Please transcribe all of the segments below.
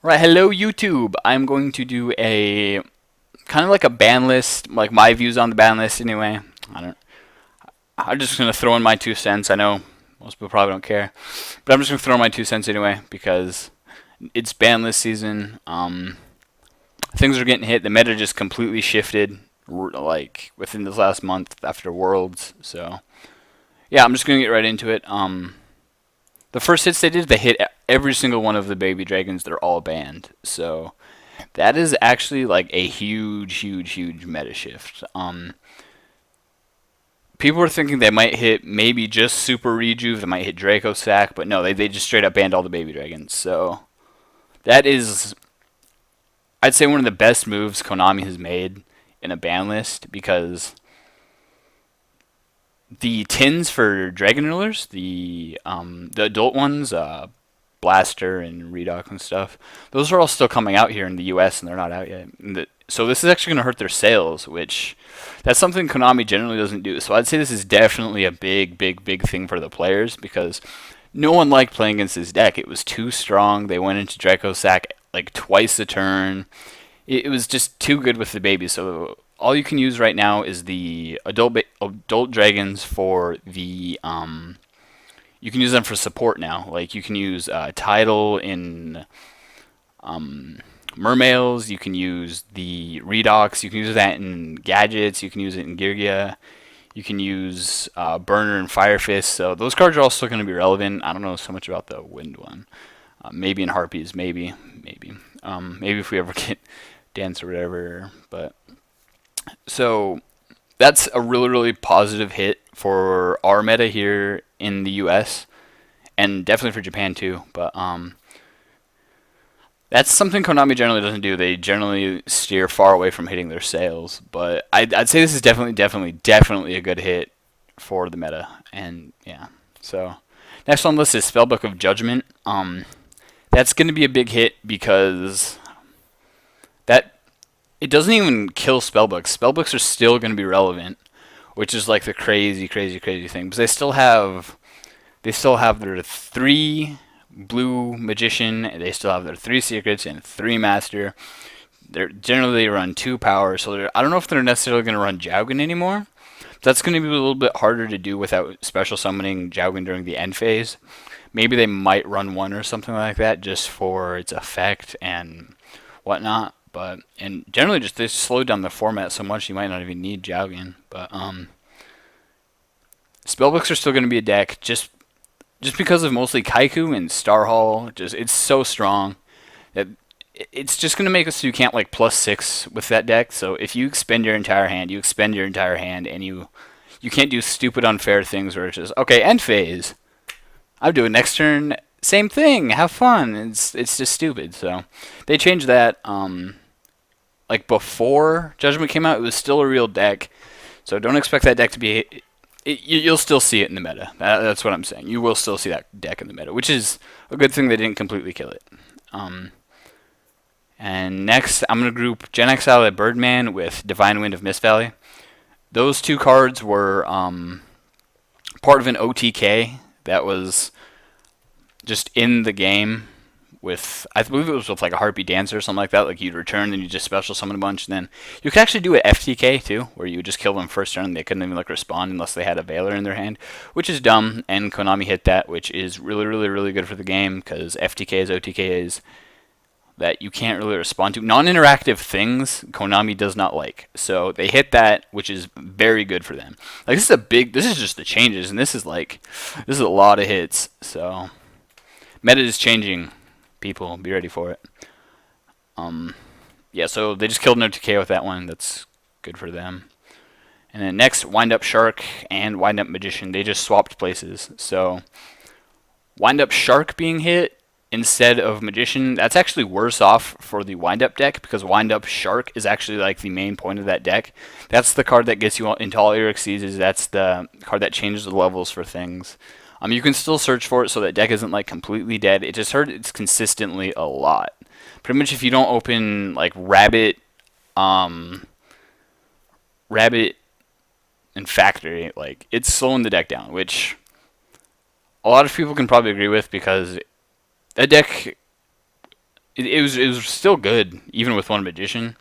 Right, hello YouTube. I'm going to do a kind of like a ban list, like my views on the ban list anyway. I don't I'm just gonna throw in my 2 cents. I know most people probably don't care, but I'm just gonna throw in my 2 cents anyway because it's ban list season. Things are getting hit. The meta just completely shifted, like within this last month after Worlds. So yeah, I'm just gonna get right into it. The first hits they did, they hit every single one of the baby dragons. They're all banned. So that is actually like a huge meta shift. People were thinking they might hit maybe just Super Rejuve, they might hit Draco Sack, but no, they just straight up banned all the baby dragons. So that is, I'd say, one of the best moves Konami has made in a ban list because the tins for Dragon Rulers, the adult ones, Blaster and Redox and stuff, those are all still coming out here in the U.S. and they're not out yet. So this is actually going to hurt their sales, which that's something Konami generally doesn't do. So I'd say this is definitely a big thing for the players because no one liked playing against this deck. It was too strong. They went into Draco Sack like twice a turn. It was just too good with the babies. So all you can use right now is the adult dragons for the you can use them for support now. Like you can use Tidal in Mermails. You can use the Redox. You can use that in Gadgets. You can use it in Girgia. You can use Burner and Fire Fist. So those cards are also going to be relevant. I don't know so much about the Wind one. Maybe in Harpies. Maybe if we ever get Dance or whatever. But so that's a really positive hit for our meta here in the U.S. and definitely for Japan too. But that's something Konami generally doesn't do. They generally steer far away from hitting their sales. But I'd say this is definitely a good hit for the meta. And yeah, so next on the list is Spellbook of Judgment. That's going to be a big hit because that it doesn't even kill spellbooks. Spellbooks are still going to be relevant, which is like the crazy thing. Because they still have their 3 blue magician. They still have their 3 secrets and 3 master. They run 2 power. So I don't know if they're necessarily going to run Jowgen anymore. That's going to be a little bit harder to do without special summoning Jowgen during the end phase. Maybe they might run 1 or something like that just for its effect and whatnot. But and generally just they slowed down the format so much you might not even need Jowgen. But spellbooks are still going to be a deck just because of mostly Kaiku and Star Hall. Just it's so strong that it's just going to make it so you can't like +6 with that deck. So if you expend your entire hand, and you can't do stupid unfair things where it's just okay end phase. I'm doing next turn same thing. Have fun. It's just stupid. So they changed that. Like before Judgment came out, it was still a real deck. So don't expect that deck to be. You'll still see it in the meta. That's what I'm saying. You will still see that deck in the meta, which is a good thing they didn't completely kill it. And next, I'm going to group Gen Exile at Birdman with Divine Wind of Mist Valley. Those 2 cards were part of an OTK that was just in the game with, I believe it was with like a Harpy Dancer or something like that. Like you'd return and you just special summon a bunch, and then you could actually do it FTK too, where you would just kill them first turn and they couldn't even like respond unless they had a Veiler in their hand, which is dumb. And Konami hit that, which is really good for the game because FTKs, OTKs that you can't really respond to. Non-interactive things Konami does not like. So they hit that, which is very good for them. Like this is just the changes, and this is a lot of hits. So meta is changing. People, be ready for it. Yeah, so they just killed an OTK with that one. That's good for them. And then next, Wind Up Shark and Wind Up Magician. They just swapped places. So Wind Up Shark being hit instead of Magician, that's actually worse off for the Wind Up deck because Wind Up Shark is actually like the main point of that deck. That's the card that gets you into all your Xyzes. That's the card that changes the levels for things. You can still search for it so that deck isn't like completely dead. It just hurts consistently a lot. Pretty much if you don't open like Rabbit and Factory, like it's slowing the deck down, which a lot of people can probably agree with because that deck it was still good even with one magician.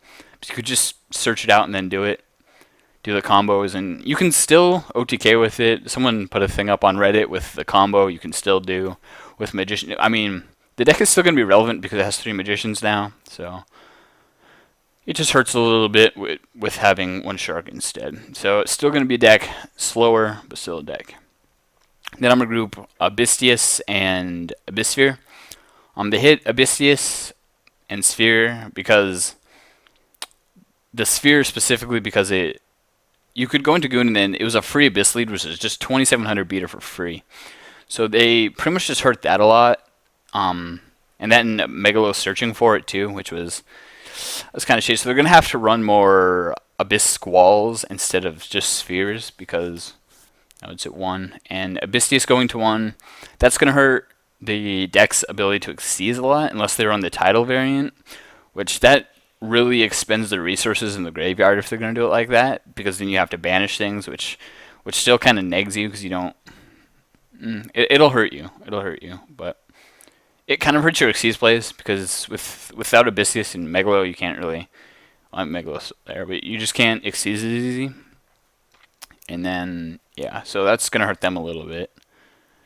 You could just search it out and then do the combos, and you can still OTK with it. Someone put a thing up on Reddit with the combo you can still do with magician. I mean, the deck is still going to be relevant because it has 3 magicians now, so it just hurts a little bit with having one shark instead. So it's still going to be a deck, slower, but still a deck. Then I'm going to group Abystius and Abyssphere. They hit Abystius and Sphere because the Sphere specifically because you could go into Goon and then it was a free Abyss lead, which is just 2,700 beater for free. So they pretty much just hurt that a lot. And then Megalo searching for it too, which was kind of shady. So they're going to have to run more Abyss Squalls instead of just Spheres because it's at 1. And Abysstius going to 1, that's going to hurt the deck's ability to Xyz a lot unless they run the Tidal variant, which that really expends the resources in the graveyard if they're going to do it like that, because then you have to banish things, which still kind of negs you because you don't. It'll hurt you. It'll hurt you, but it kind of hurts your Xyz plays because without Abysstius and Megalo, you can't really. Megalo's there, but you just can't Xyz as easy. And then yeah, so that's gonna hurt them a little bit.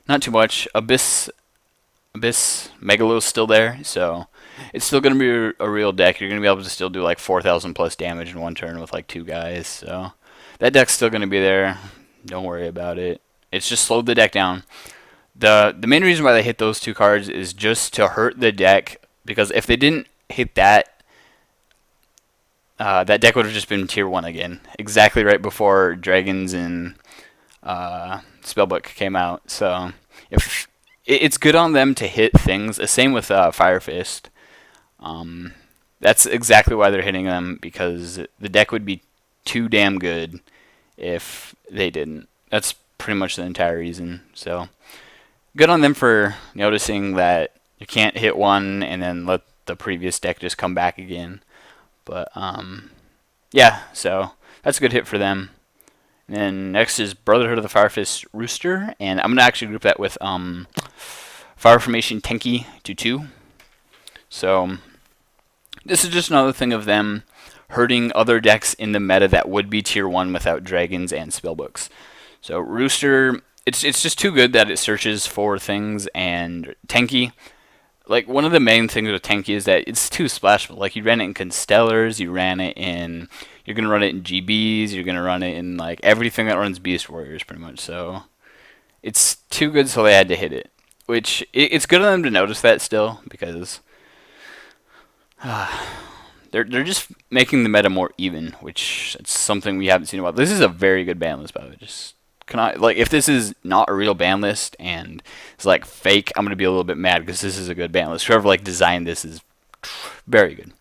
Not too much. Abyss Megalo's still there, so it's still going to be a real deck. You're going to be able to still do like 4,000 plus damage in one turn with like 2 guys. So that deck's still going to be there. Don't worry about it. It's just slowed the deck down. The main reason why they hit those 2 cards is just to hurt the deck, because if they didn't hit that, that deck would have just been tier 1 again. Exactly right before Dragons and Spellbook came out. So if it's good on them to hit things. The same with Fire Fist. That's exactly why they're hitting them, because the deck would be too damn good if they didn't. That's pretty much the entire reason. So good on them for noticing that you can't hit one and then let the previous deck just come back again. But yeah, so that's a good hit for them. And then next is Brotherhood of the Firefist Rooster, and I'm going to actually group that with Fire Formation Tenki to 2. So this is just another thing of them hurting other decks in the meta that would be tier 1 without Dragons and Spellbooks. So Rooster, it's just too good that it searches for things, and Tenki, like one of the main things with Tenki is that it's too splashable. Like you ran it in Constellars, you're going to run it in GBs, you're going to run it in like everything that runs Beast Warriors pretty much. So it's too good, so they had to hit it. Which, it's good of them to notice that still, because they're just making the meta more even, which it's something we haven't seen in a while. This is a very good ban list, by the way. Just like if this is not a real ban list and it's like fake, I'm gonna be a little bit mad because this is a good ban list. Whoever like designed this is very good.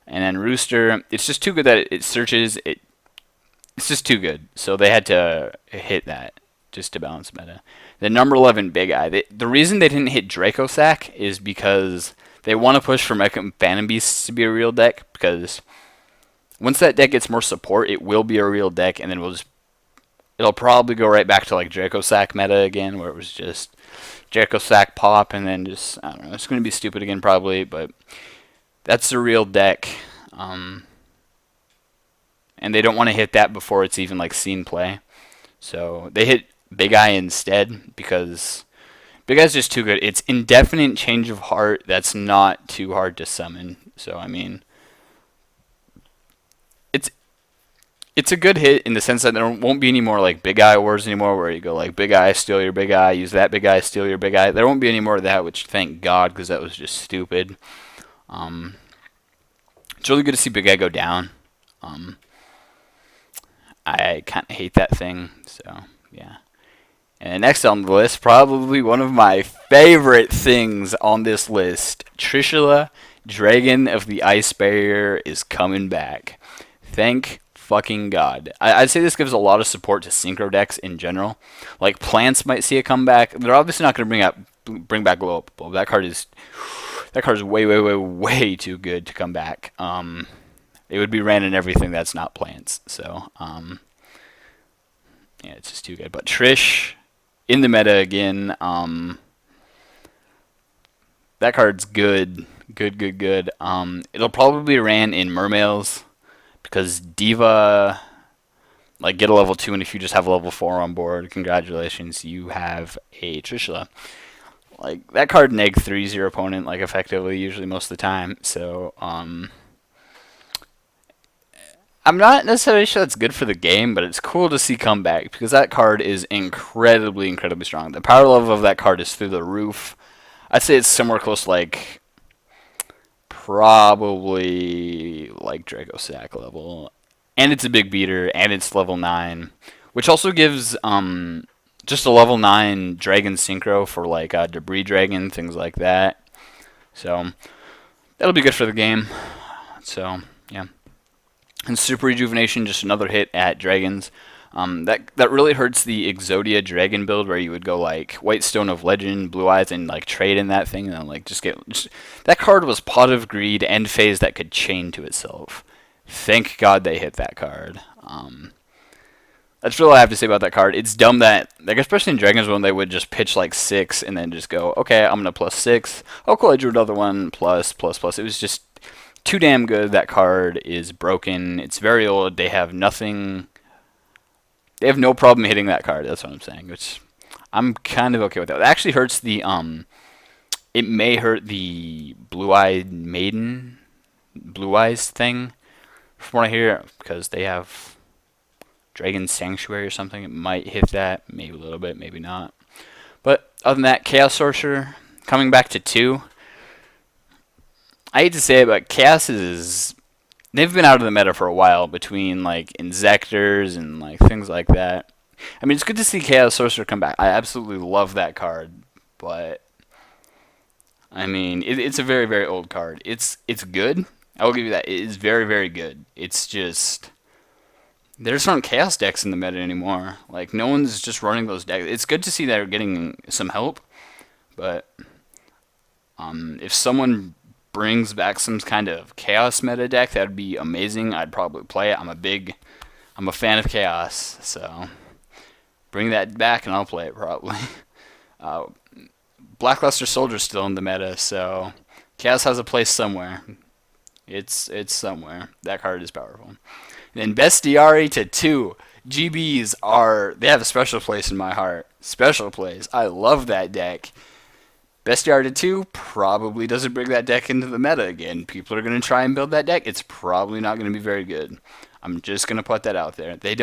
And then Rooster, it's just too good that it searches. It's just too good, so they had to hit that just to balance meta. The number 11 Big Eye. The reason they didn't hit Draco Sack is because they want to push for Mecha Phantom Beasts to be a real deck, because once that deck gets more support, it will be a real deck, and then it'll probably go right back to like Draco Sack meta again, where it was just Draco Sack pop, and then just, I don't know, it's going to be stupid again probably, but that's a real deck. And they don't want to hit that before it's even like seen play. So they hit Big Eye instead, because Big Eye's just too good. It's Indefinite Change of Heart. That's not too hard to summon. So I mean, it's a good hit in the sense that there won't be any more like Big Eye Wars anymore, where you go like Big Eye, steal your Big Eye, use that Big Eye, steal your Big Eye. There won't be any more of that, which thank God, because that was just stupid. It's really good to see Big Eye go down. I kind of hate that thing, so yeah. And next on the list, probably one of my favorite things on this list, Trishula, Dragon of the Ice Barrier, is coming back. Thank fucking God. I'd say this gives a lot of support to synchro decks in general. Like plants might see a comeback. They're obviously not going to bring back Glow Up. That card is way too good to come back. It would be ran in everything that's not plants. So yeah, it's just too good. But Trish in the meta again. That card's good Good, good, good. It'll probably be ran in Mermails because Diva, like, get a level 2, and if you just have a level 4 on board, congratulations, you have a Trishula. Like, that card neg 3s your opponent, like, effectively, usually most of the time. So, I'm not necessarily sure that's good for the game, but it's cool to see come back because that card is incredibly, incredibly strong. The power level of that card is through the roof. I'd say it's somewhere close to, like, probably like Draco Sack level. And it's a big beater, and it's level 9, which also gives just a level 9 Dragon Synchro for like Debris Dragon, things like that. So that'll be good for the game. So yeah. And Super Rejuvenation, just another hit at dragons. That really hurts the Exodia Dragon build where you would go like White Stone of Legend, Blue Eyes, and like trade in that thing, and then like that card was Pot of Greed and phase that could chain to itself. Thank God they hit that card. That's really all I have to say about that card. It's dumb that, like, especially in Dragons when they would just pitch like 6 and then just go, okay, I'm gonna plus 6. Oh cool, I drew another one, plus, plus, plus. It was just too damn good. That card is broken. It's very old. They have nothing. They have no problem hitting that card. That's what I'm saying. Which I'm kind of okay with that. It actually hurts the It may hurt the Blue-Eyed Maiden, Blue Eyes thing, from what I hear, because they have Dragon Sanctuary or something. It might hit that. Maybe a little bit. Maybe not. But other than that, Chaos Sorcerer coming back to 2. I hate to say it, but Chaos is... They've been out of the meta for a while between like Insectors and like things like that. I mean, it's good to see Chaos Sorcerer come back. I absolutely love that card, but I mean, it's a very, very old card. It's good. I will give you that. It is very, very good. It's just there's not Chaos decks in the meta anymore. Like no one's just running those decks. It's good to see they're getting some help, but if someone brings back some kind of Chaos meta deck, that'd be amazing. I'd probably play it. I'm a fan of Chaos, so bring that back and I'll play it probably. Blackluster Soldier's still in the meta, so Chaos has a place somewhere. It's somewhere. That card is powerful. And then Bestiari to 2. GBs they have a special place in my heart. Special place. I love that deck. Bestiari to 2 probably doesn't bring that deck into the meta again. People are going to try and build that deck. It's probably not going to be very good. I'm just going to put that out there. They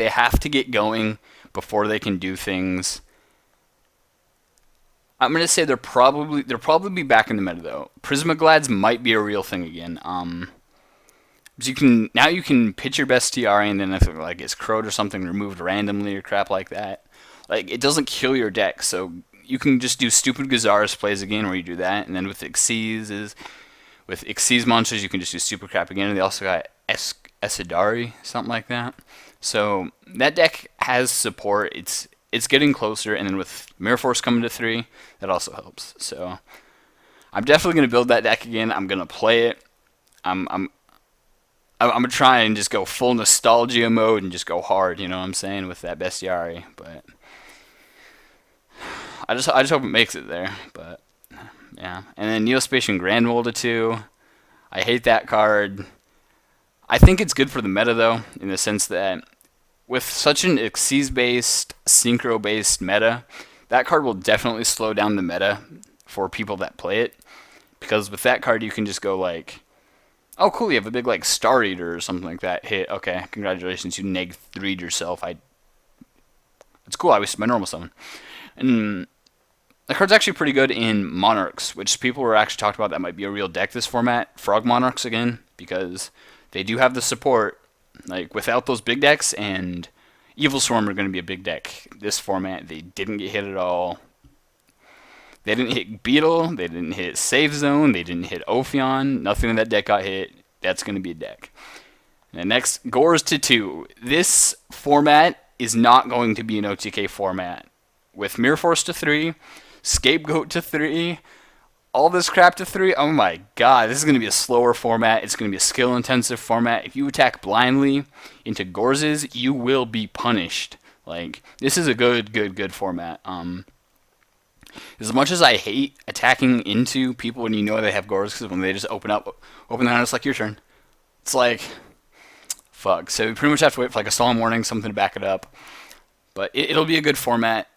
have to get going before they can do things. I'm going to say they'll probably be back in the meta though. Prismaglads might be a real thing again. You can pitch your Bestiari and then if it like it's crowed or something removed randomly or crap like that. Like it doesn't kill your deck, so you can just do stupid Gazaris plays again where you do that, and then with Xyz monsters you can just do super crap again. And they also got Esidari, something like that. So that deck has support. It's getting closer, and then with Mirror Force coming to 3, that also helps. So I'm definitely gonna build that deck again. I'm gonna play it. I'm gonna try and just go full nostalgia mode and just go hard. You know what I'm saying, with that Bestiari, but. I just hope it makes it there, but yeah. And then Neospatian Grand Mold to 2. I hate that card. I think it's good for the meta though, in the sense that with such an Xyz-based, Synchro-based meta, that card will definitely slow down the meta for people that play it. Because with that card you can just go like, oh cool, you have a big like Star Eater or something like that hit. Okay, congratulations, you neg 3'd yourself. It's cool, I wasted my normal summon. And the card's actually pretty good in Monarchs, which people were actually talking about that might be a real deck this format. Frog Monarchs again, because they do have the support. Like, without those big decks, and Evil Swarm are going to be a big deck this format. They didn't get hit at all. They didn't hit Beetle, they didn't hit Save Zone, they didn't hit Ophion. Nothing in that deck got hit. That's going to be a deck. And the next, Gores to 2. This format is not going to be an OTK format. With Mirror Force to 3, Scapegoat to 3, all this crap to 3, oh my god, this is going to be a slower format. It's going to be a skill-intensive format. If you attack blindly into Gorses, you will be punished. Like, this is a good format. As much as I hate attacking into people when you know they have Gores, because when they just open the hand, it's like your turn. It's like, fuck. So you pretty much have to wait for like a solemn warning, something to back it up. But it'll be a good format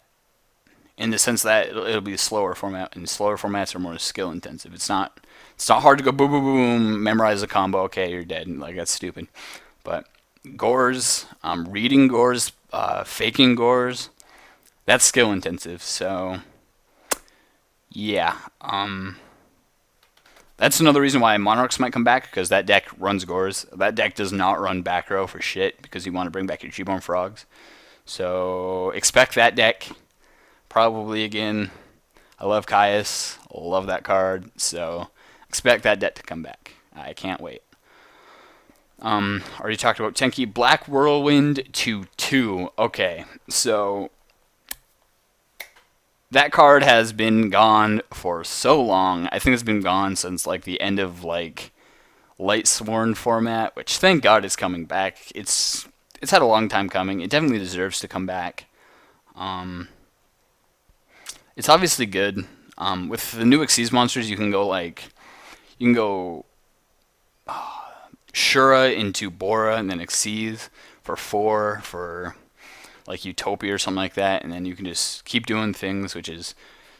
in the sense that it'll be a slower format, and slower formats are more skill intensive. It's not hard to go boom boom boom, memorize a combo. Okay, you're dead. Like that's stupid. But Gores, reading Gores, faking Gores, that's skill intensive. So yeah, that's another reason why Monarchs might come back, because that deck runs Gores. That deck does not run back row for shit, because you want to bring back your G-Born Frogs. So expect that deck. Probably again. I love Caius. Love that card. So expect that deck to come back. I can't wait. Already talked about Tenki. Black Whirlwind 2/2. Okay, so that card has been gone for so long. I think it's been gone since like the end of like Light Sworn format, which thank God is coming back. It's had a long time coming. It definitely deserves to come back. It's obviously good. With the new Xyz monsters, you can go Shura into Bora and then Xyz for 4 for like Utopia or something like that, and then you can just keep doing things, which is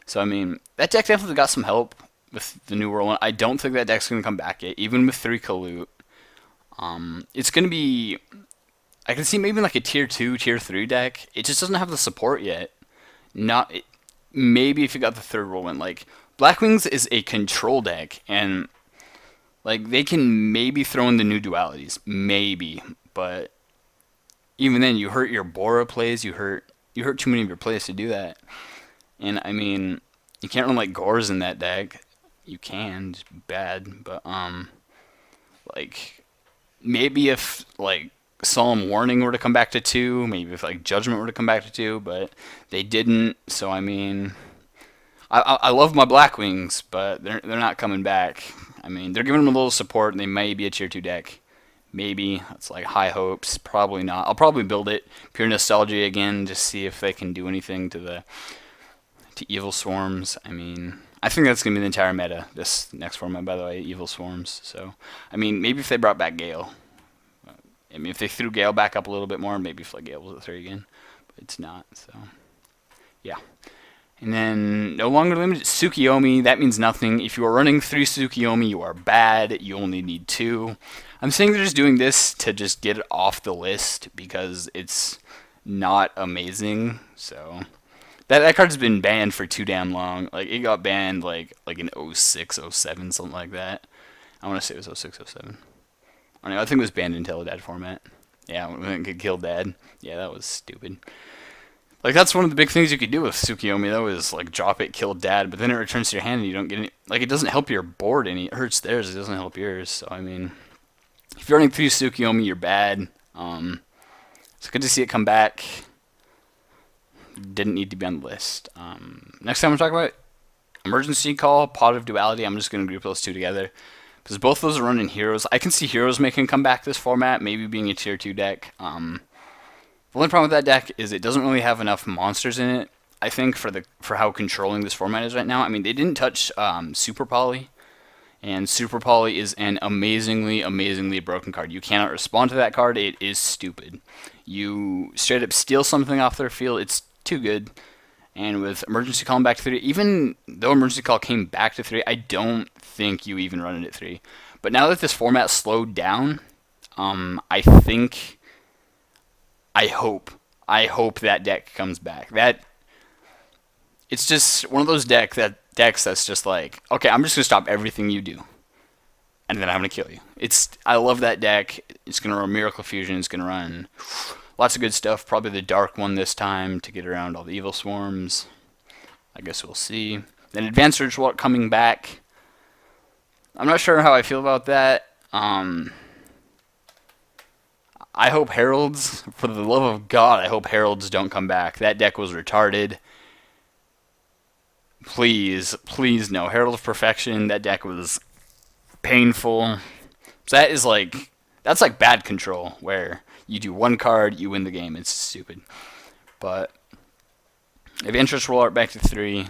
so. I mean, that deck definitely got some help with the new Whirlwind. I don't think that deck's gonna come back yet, even with 3 Kalut. It's gonna be. I can see maybe like a tier 2, tier 3 deck. It just doesn't have the support yet. Maybe if you got the third Whirlwind, like Blackwings is a control deck, and like they can maybe throw in the new dualities, maybe, but even then you hurt your Bora plays. You hurt too many of your plays to do that. And I mean, you can't run like Gores in that deck. You can, just bad, but like maybe if like Solemn Warning were to come back to 2, maybe if like Judgment were to come back to 2, but they didn't. So I mean, I love my Blackwings, but they're not coming back. I mean, they're giving them a little support, and they may be a tier 2 deck. Maybe. That's like high hopes. Probably not. I'll probably build it pure nostalgia again to see if they can do anything to Evil Swarms. I mean, I think that's gonna be the entire meta this next format, by the way, Evil Swarms. So I mean, maybe if they brought back Gale. I mean, if they threw Gale back up a little bit more, maybe if like Gale was at 3 again, but it's not. So yeah. And then no longer limited Tsukiyomi. That means nothing. If you are running 3 Tsukiyomi, you are bad. You only need 2. I'm saying they're just doing this to just get it off the list because it's not amazing. So that card's been banned for too damn long. Like it got banned like in 06, 07, something like that. I want to say it was 06, 07. I don't know, I think it was banned in Teledad format. Yeah, when it could kill Dad. Yeah, that was stupid. Like, that's one of the big things you could do with Tsukiyomi, though, is, like, drop it, kill Dad, but then it returns to your hand and you don't get any... Like, it doesn't help your board any. It hurts theirs, it doesn't help yours. So, I mean, if you're running 3 Tsukiyomi, you're bad. It's good to see it come back. Didn't need to be on the list. Next time we're talking about Emergency Call, Pot of Duality. I'm just going to group those 2 together. Because both those are running Heroes. I can see Heroes making a comeback this format, maybe being a tier 2 deck. The only problem with that deck is it doesn't really have enough monsters in it, I think, for how controlling this format is right now. I mean, they didn't touch Super Poly, and Super Poly is an amazingly, amazingly broken card. You cannot respond to that card. It is stupid. You straight up steal something off their field. It's too good. And with Emergency Call back to 3, even though Emergency Call came back to 3, I don't think you even run it at 3. But now that this format slowed down, I hope that deck comes back. It's just one of those decks that's just like, okay, I'm just gonna stop everything you do, and then I'm gonna kill you. I love that deck. It's gonna run Miracle Fusion. It's gonna run lots of good stuff. Probably the dark one this time to get around all the Evil Swarms. I guess we'll see. Then Advanced Ritual coming back. I'm not sure how I feel about that. I hope Heralds, for the love of God, I hope Heralds don't come back. That deck was retarded. Please, please no. Herald of Perfection, that deck was painful. So that's like bad control, where you do one card, you win the game. It's stupid. But Advanced Ritual Art back to 3.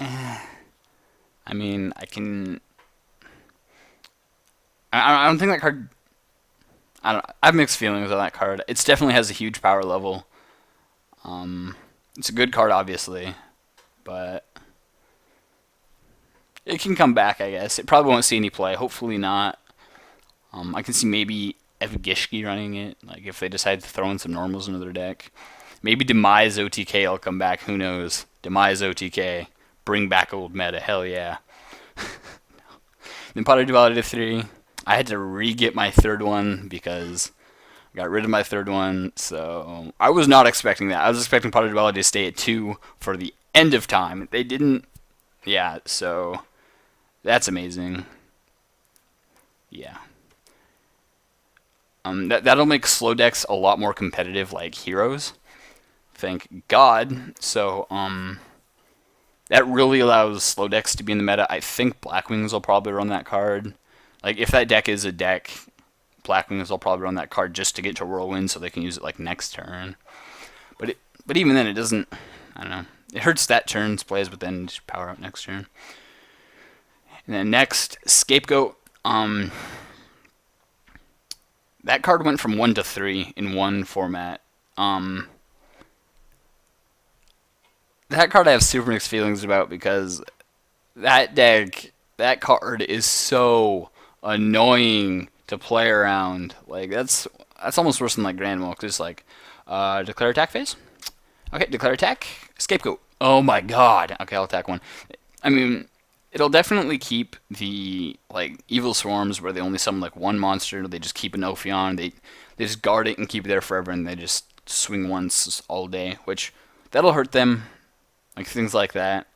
I mean, I can. I don't think that card. I don't. I have mixed feelings on that card. It definitely has a huge power level. Um, it's a good card, obviously, but it can come back. I guess it probably won't see any play. Hopefully not. I can see maybe Evgishki running it. Like if they decide to throw in some normals into their deck. Maybe Demise OTK will come back. Who knows? Demise OTK. Bring back old meta. Hell yeah. Then Potter Duality to 3. I had to re-get my third one because I got rid of my third one. So I was not expecting that. I was expecting Potter Duality to stay at 2 for the end of time. They didn't. Yeah, so that's amazing. Yeah. That'll make slow decks a lot more competitive, like Heroes. Thank God. So, that really allows slow decks to be in the meta. I think Blackwings will probably run that card. Like, if that deck is a deck, Blackwings will probably run that card just to get to Whirlwind so they can use it, like, next turn. But even then, it doesn't, I don't know. It hurts that turn's plays, but then just power out next turn. And then next, Scapegoat. That card went from 1 to 3 in one format. That card I have super mixed feelings about because that card is so annoying to play around. Like that's almost worse than like Grand Mole, because like declare attack phase. Okay, declare attack. Scapegoat. Oh my god. Okay, I'll attack one. I mean, it'll definitely keep the like evil swarms where they only summon like one monster. They just keep an Ophion. They just guard it and keep it there forever, and they just swing once all day, which that'll hurt them, like things like that.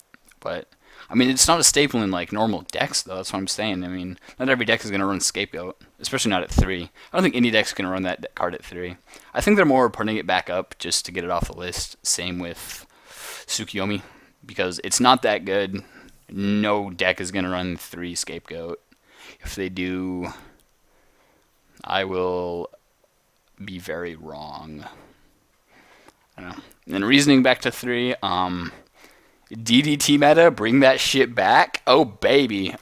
But I mean, it's not a staple in like normal decks though. That's what I'm saying. I mean, not every deck is gonna run Scapegoat, especially not at 3. I don't think any deck's gonna run that card at 3. I think they're more putting it back up just to get it off the list. Same with Tsukiyomi, because it's not that good. No deck is going to run 3 Scapegoat. If they do, I will be very wrong. I don't know. And then reasoning back to 3, DDT meta, bring that shit back. Oh baby.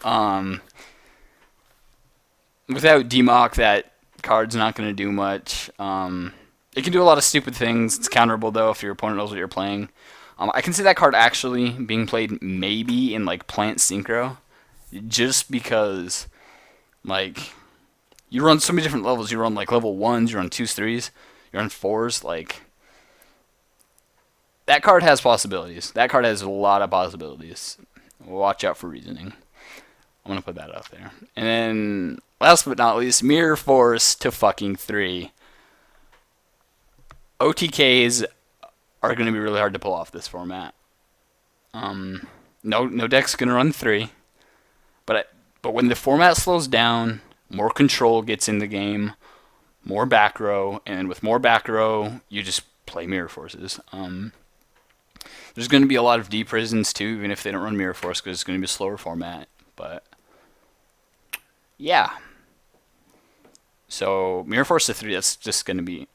Without Demock, that card's not going to do much. It can do a lot of stupid things. It's counterable though if your opponent knows what you're playing. I can see that card actually being played maybe in like Plant Synchro, just because like you run so many different levels. You run like level 1s, you run 2s, 3s, you run 4s. Like that card has possibilities. That card has a lot of possibilities. Watch out for reasoning. I'm gonna put that out there. And then last but not least, Mirror Force to fucking 3. OTKs are going to be really hard to pull off this format. No deck's going to run 3, but when the format slows down, more control gets in the game, more back row, and with more back row, you just play Mirror Forces. There's going to be a lot of D prisons too, even if they don't run Mirror Force, because it's going to be a slower format. But yeah, so Mirror Force to 3, that's just going to be.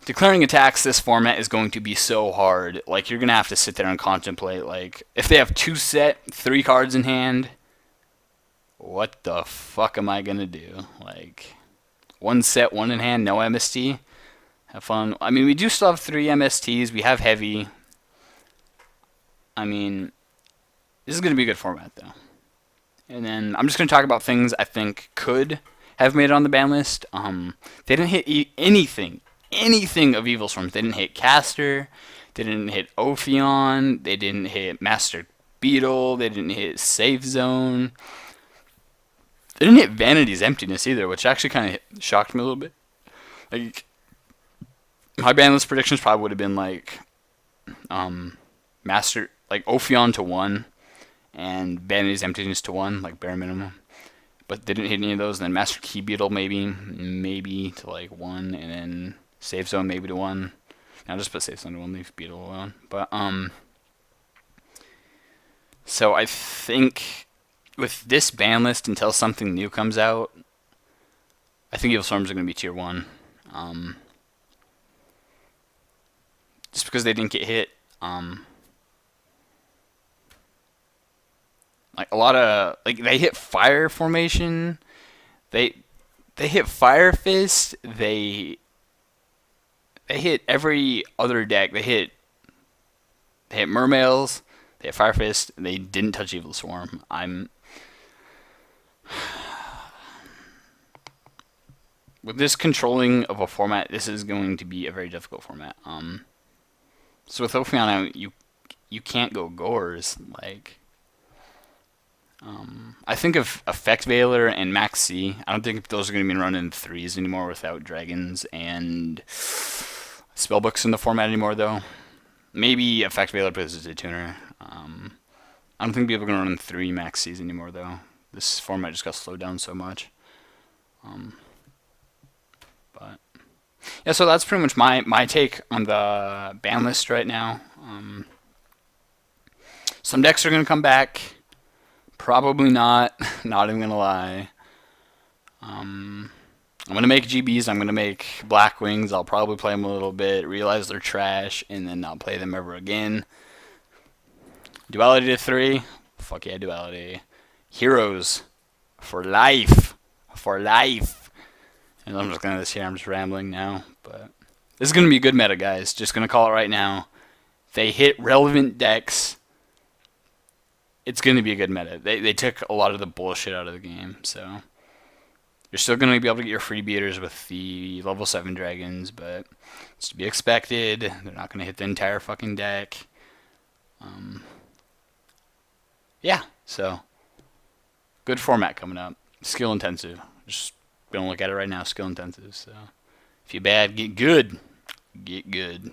Declaring attacks this format is going to be so hard. Like, you're going to have to sit there and contemplate, like, if they have 2 set, 3 cards in hand, what the fuck am I going to do? Like, 1 set, 1 in hand, no MST? Have fun. I mean, we do still have 3 MSTs. We have heavy. I mean, this is going to be a good format, though. And then I'm just going to talk about things I think could have made it on the ban list. They didn't hit anything of Evil Swarms. They didn't hit Caster, they didn't hit Ophion, they didn't hit Master Beetle, they didn't hit Safe Zone, they didn't hit Vanity's Emptiness either, which actually kind of shocked me a little bit. Like, my banlist predictions probably would have been like Master, like Ophion to 1 and Vanity's Emptiness to 1, like bare minimum. But they didn't hit any of those. And then Master Key Beetle maybe to like 1, and then Safe Zone maybe to 1. I'll just put Safe Zone to 1, leave Beetle alone. But so I think with this ban list, until something new comes out, I think Evil Swarms are going to be tier 1. Just because they didn't get hit. a lot of like they hit fire formation. They hit Fire Fist. They hit every other deck. They hit Mermails. They hit Fire Fist. They didn't touch Evil Swarm. With this controlling of a format, this is going to be a very difficult format. So with Ophion, you can't go Gores. Like, I think of Effect Veiler and Max C. I don't think those are going to be running threes anymore without dragons and spellbooks in the format anymore, though. Maybe Effect Veiler because it's a tuner. I don't think people are going to run 3 Max Cs anymore, though. This format just got slowed down so much. But yeah, so that's pretty much my take on the ban list right now. Some decks are going to come back. Probably not. Not even going to lie. I'm going to make GBs. I'm going to make Black Wings. I'll probably play them a little bit, realize they're trash, and then not play them ever again. Duality to 3. Fuck yeah, Duality. Heroes. For life. For life. And I'm just going to this here. I'm just rambling now. But this is going to be a good meta, guys. Just going to call it right now. They hit relevant decks. It's going to be a good meta. They took a lot of the bullshit out of the game. So you're still going to be able to get your free beaters with the level 7 dragons. But it's to be expected. They're not going to hit the entire fucking deck. Yeah, so good format coming up. Skill intensive. Just gonna look at it right now. Skill intensive. So if you're bad, get good. Get good.